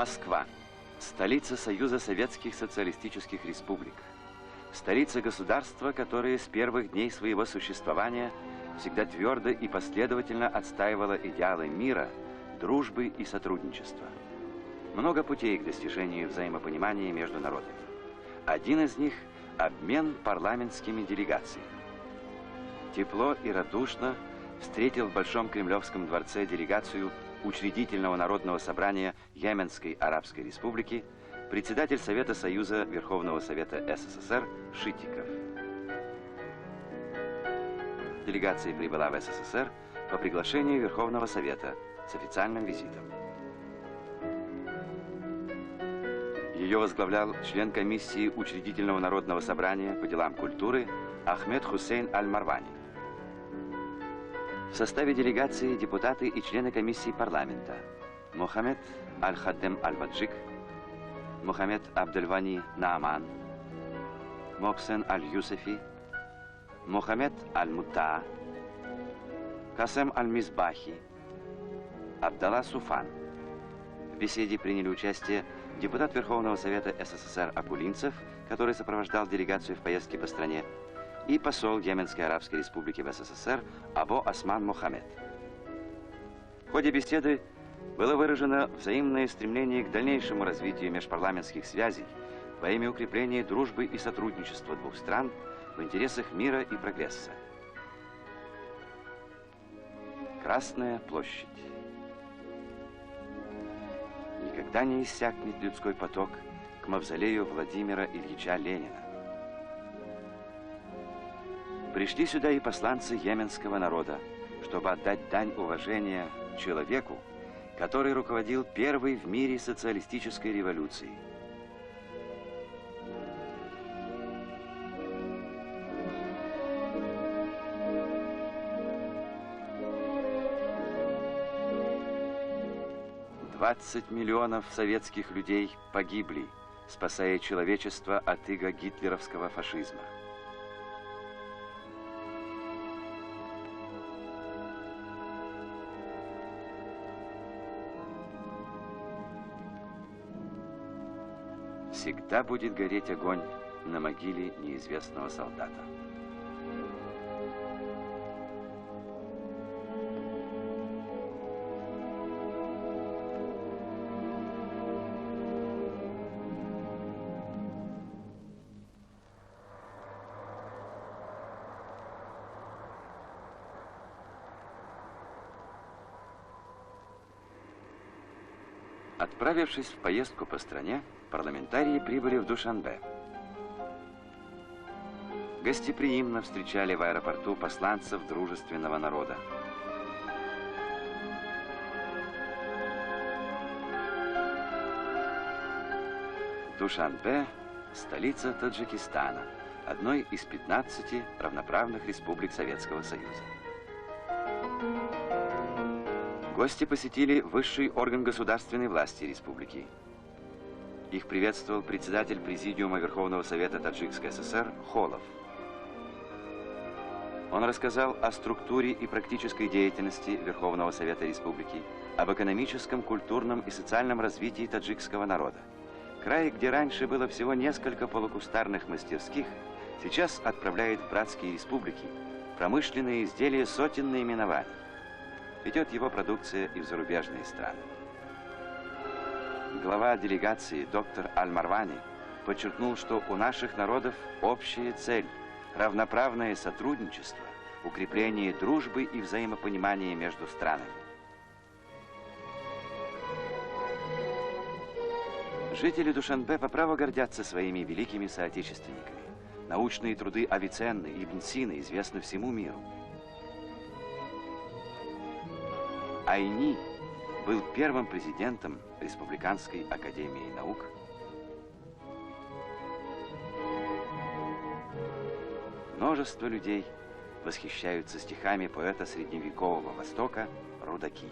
Москва. Столица Союза Советских Социалистических Республик. Столица государства, которое с первых дней своего существования всегда твердо и последовательно отстаивало идеалы мира, дружбы и сотрудничества. Много путей к достижению взаимопонимания между народами. Один из них – обмен парламентскими делегациями. Тепло и радушно встретил в Большом Кремлевском дворце делегацию Учредительного народного собрания Йеменской Арабской Республики председатель Совета Союза Верховного Совета СССР Шитиков. Делегация прибыла в СССР по приглашению Верховного Совета с официальным визитом. Ее возглавлял член комиссии Учредительного народного собрания по делам культуры Ахмед Хусейн Аль-Марвани. В составе делегации депутаты и члены комиссии парламента Мухаммед Аль-Хаддем Аль-Ваджик, Мухаммед Абдельвани Нааман, Моксен Аль-Юсефи, Мухаммед Аль-Мутта, Касем Аль-Мизбахи, Абдалла Суфан. В беседе приняли участие депутат Верховного Совета СССР Акулинцев, который сопровождал делегацию в поездке по стране, и посол Йеменской Арабской Республики в СССР Абу Осман Мухаммед. В ходе беседы было выражено взаимное стремление к дальнейшему развитию межпарламентских связей во имя укрепления дружбы и сотрудничества двух стран в интересах мира и прогресса. Красная площадь. Никогда не иссякнет людской поток к мавзолею Владимира Ильича Ленина. Пришли сюда и посланцы йеменского народа, чтобы отдать дань уважения человеку, который руководил первой в мире социалистической революцией. «20 миллионов советских людей погибли, спасая человечество от ига гитлеровского фашизма. Всегда будет гореть огонь на могиле неизвестного солдата». Отправившись в поездку по стране, парламентарии прибыли в Душанбе. Гостеприимно встречали в аэропорту посланцев дружественного народа. Душанбе – столица Таджикистана, одной из 15 равноправных республик Советского Союза. Гости посетили высший орган государственной власти республики. Их приветствовал председатель Президиума Верховного Совета Таджикской ССР Холов. Он рассказал о структуре и практической деятельности Верховного Совета Республики, об экономическом, культурном и социальном развитии таджикского народа. Край, где раньше было всего несколько полукустарных мастерских, сейчас отправляет в братские республики промышленные изделия сотен наименований. Ведет его продукция и в зарубежные страны. Глава делегации доктор Аль-Марвани подчеркнул, что у наших народов общая цель – равноправное сотрудничество, укрепление дружбы и взаимопонимания между странами. Жители Душанбе по праву гордятся своими великими соотечественниками. Научные труды Авиценны и Ибн Сины известны всему миру. Айни был первым президентом Республиканской академии наук. Множество людей восхищаются стихами поэта средневекового Востока Рудаки.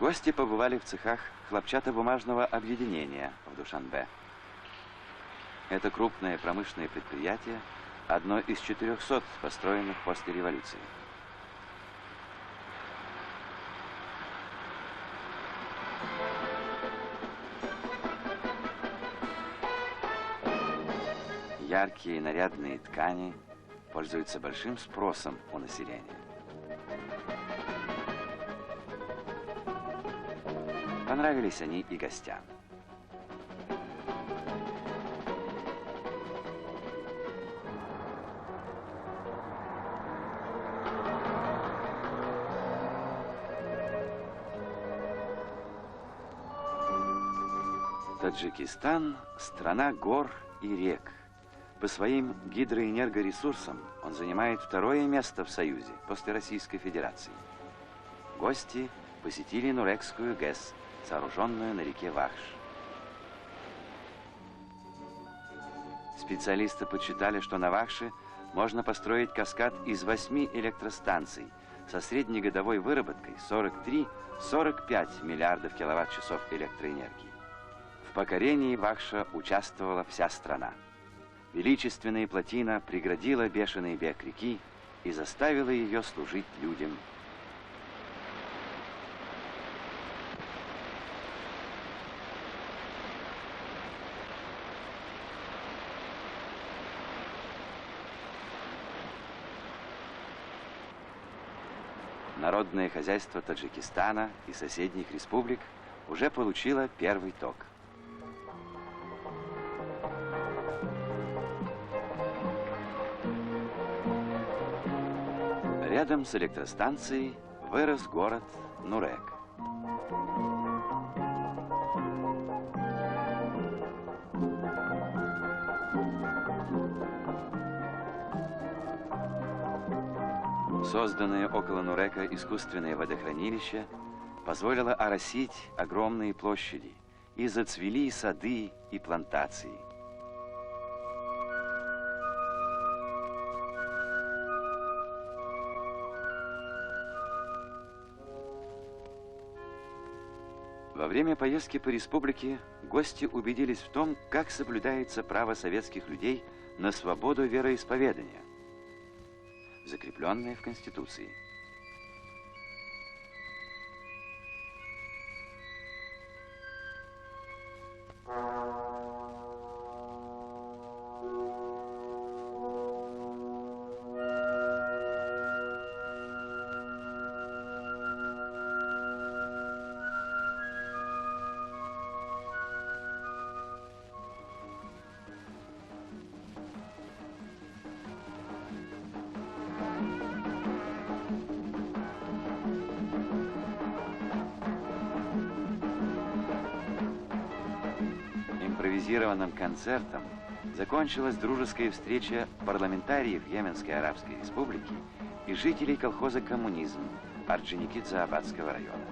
Гости побывали в цехах хлопчатобумажного объединения в Душанбе. Это крупное промышленное предприятие, одно из 400 построенных после революции. Яркие нарядные ткани пользуются большим спросом у населения. Понравились они и гостям. Таджикистан – страна гор и рек. По своим гидроэнергоресурсам он занимает второе место в Союзе после Российской Федерации. Гости посетили Нурекскую ГЭС, сооруженную на реке Вахш. Специалисты подсчитали, что на Вахше можно построить каскад из 8 электростанций со среднегодовой выработкой 43-45 миллиардов киловатт-часов электроэнергии. В покорении Вахша участвовала вся страна. Величественная плотина преградила бешеный бег реки и заставила ее служить людям. Народное хозяйство Таджикистана и соседних республик уже получило первый ток. Рядом с электростанцией вырос город Нурек. Созданное около Нурека искусственное водохранилище позволило оросить огромные площади, и зацвели сады и плантации. Во время поездки по республике гости убедились в том, как соблюдается право советских людей на свободу вероисповедания, закрепленное в Конституции. Импровизированным концертом закончилась дружеская встреча парламентариев Йеменской Арабской Республики и жителей колхоза «Коммунизм» Орджоникидзе-Абадского района.